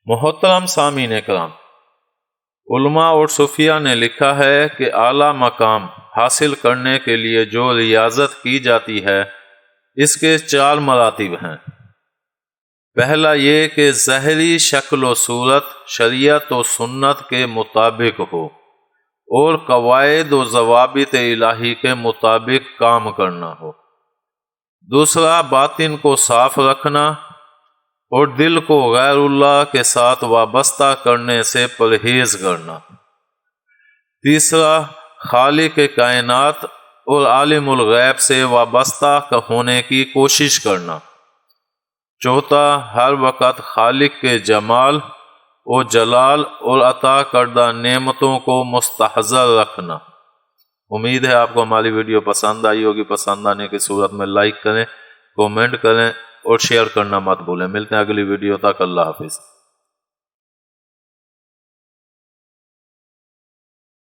محترم سامعین کرام، علماء اور صوفیاء نے لکھا ہے کہ اعلیٰ مقام حاصل کرنے کے لیے جو ریاضت کی جاتی ہے اس کے 4 مراتب ہیں۔ پہلا یہ کہ ظاہری شکل و صورت شریعت و سنت کے مطابق ہو اور قواعد و ضوابط الہی کے مطابق کام کرنا ہو۔ دوسرا، باطن کو صاف رکھنا اور دل کو غیر اللہ کے ساتھ وابستہ کرنے سے پرہیز کرنا۔ تیسرا، خالق کائنات اور عالم الغیب سے وابستہ ہونے کی کوشش کرنا۔ چوتھا، ہر وقت خالق کے جمال و جلال اور عطا کردہ نعمتوں کو مستحضر رکھنا۔ امید ہے آپ کو ہماری ویڈیو پسند آئی ہوگی۔ پسند آنے کی صورت میں لائک کریں، کومنٹ کریں اور شیئر کرنا مت بھولیں۔ ملتے ہیں اگلی ویڈیو تک، اللہ حافظ۔